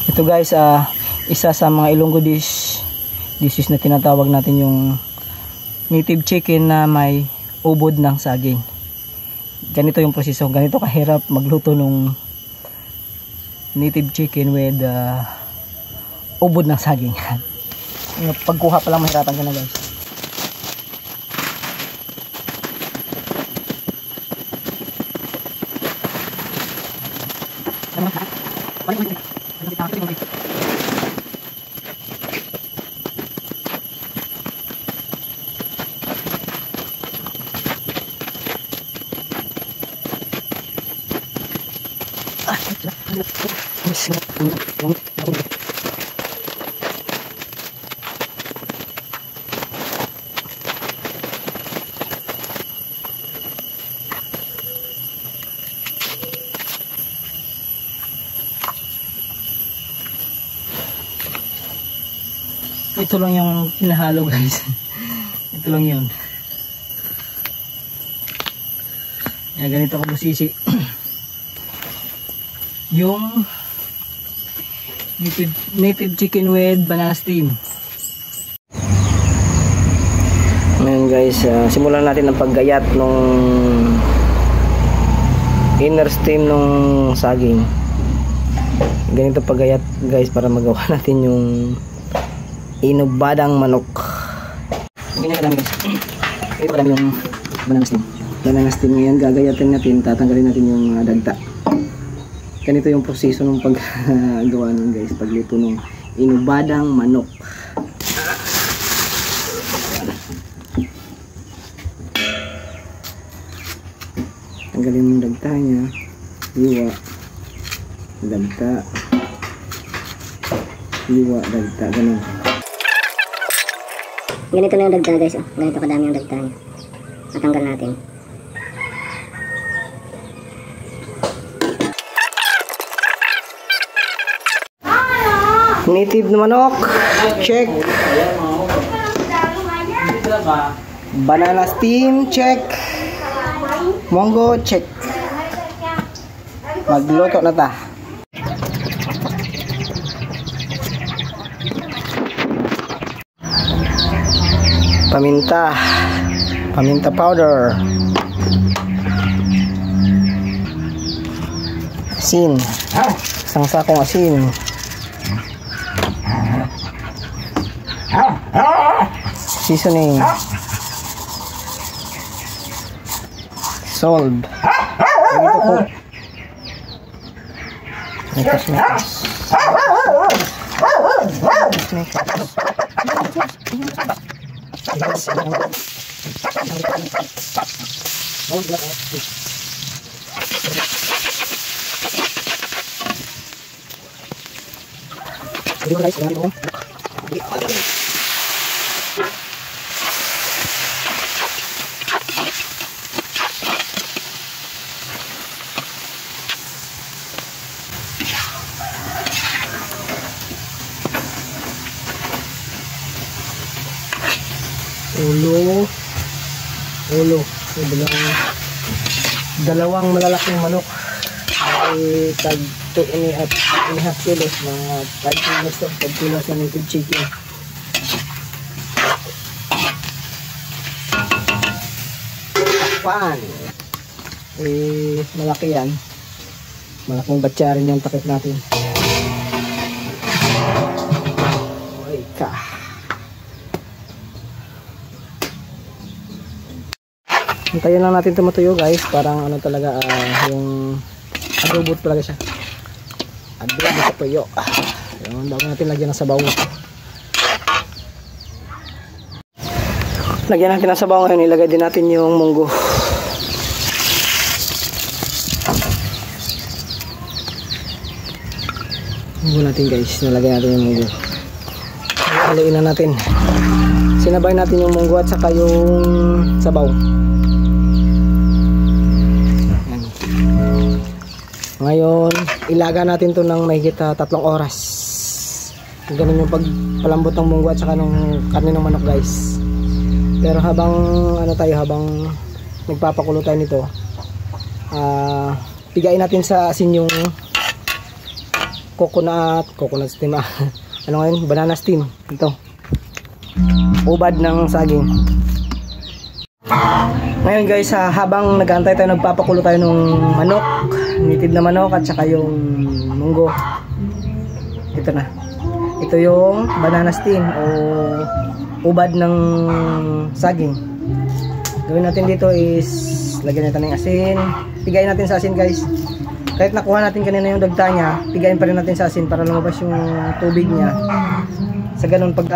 Ito guys, isa sa mga Ilonggo dish. This is na tinatawag natin yung native chicken na may ubod ng saging. Ganito yung proseso, ganito kahirap magluto ng native chicken with ubod ng saging. Pagkuha pa lang mahirapan ka na guys. Ito lang yung pinahalo guys. Ito lang yun. Yan, ganito ko busisi. Yung native chicken with banana steam. Ngayon guys, simulan natin ang paggayat nung inner steam nung saging. Ganito paggayat guys para magawa natin yung inubadang manok. Ganyan kadami guys. Ito kadami yung banana steam. Banana steam ngayon gagayatin natin, tatanggalin natin yung dagta. Ganito yung proseso ng paggawa nun guys, pagluto ng inubadang manok. Tanggalin yung dagta niya, liwa, dagta, liwa, dagta, ganun. Ganito na yung dagta guys, oh. Ganito kadami yung dagta niya. Natanggal natin. Native na manok, check. Banana steam, check. Monggo, check. Magluto na ta. Paminta, paminta powder, asin, isang sakong asin, seasoning, salt, ganito po, mekas. Ulo, dalawang malalaking manok ay tag 2.5 kilos, mga 5 kilos na native chicken. Pan malaki yan, malaking batya rin yung takip natin. Ay ka. Hintayin lang natin tumatuyo guys, parang ano talaga, yung adobo talaga siya. Adobo sa tuyo. Yung bago natin lagyan ng sabaw. Lagyan natin ng sabaw ngayon, ilagay din natin yung munggo. Munggo natin guys, nalagay natin yung munggo. Haliin na natin. Sinabay natin yung munggo at saka yung sabaw. Ngayon, ilaga natin to ng mahigit 3 oras. Ganun yung pagpalambot ng munggo at saka ng karne ng manok guys. Pero habang habang nagpapakulo tayo nito, pigain natin sa asin yung coconut steam. Ano ngayon? Banana steam. Ito. Ubad ng saging. Ngayon guys, habang nag-aantay tayo, nagpapakulo tayo ng manok, native na manok at saka yung munggo. Ito na. Ito yung banana steam o ubad ng saging. Gawin natin dito is lagyan natin ng asin. Pigayin natin sa asin guys. Kahit nakuha natin kanina yung dagta niya, pigayin pa rin natin sa asin para lumabas yung tubig niya. Sa ganun pag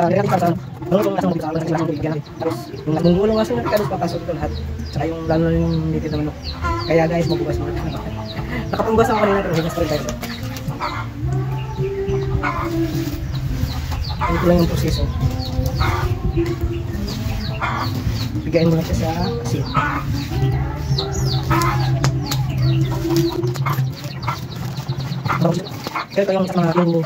nagulong asin na kalos papasok ito lahat. Tsaka yung lalo na yung native na manok. Kaya guys, magbugas mo. Nakapanggas ako kanina pero higas pa rin tayo. Ito lang yung proseso. Pigayin mo na siya sa asin. Kaya kayong sa mga lunggo.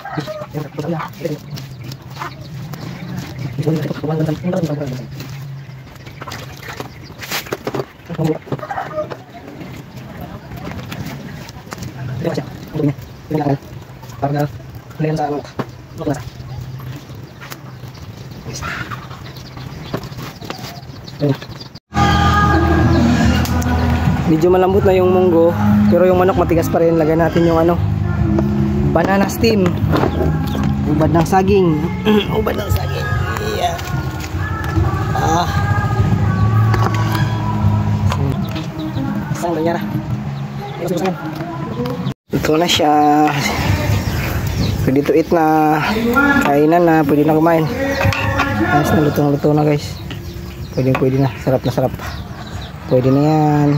Medyo malambot na yung munggo, pero yung manok matigas pa rin. Lagay natin yung banana steam, ubad ng saging. Ubad ng saging. Yeah. Isang banyara. Ito na siya. Pwede to eat na. Kainan na, pwede na kumain. Ayos na, luto na guys. Pwede na, sarap na sarap. Pwede na yan.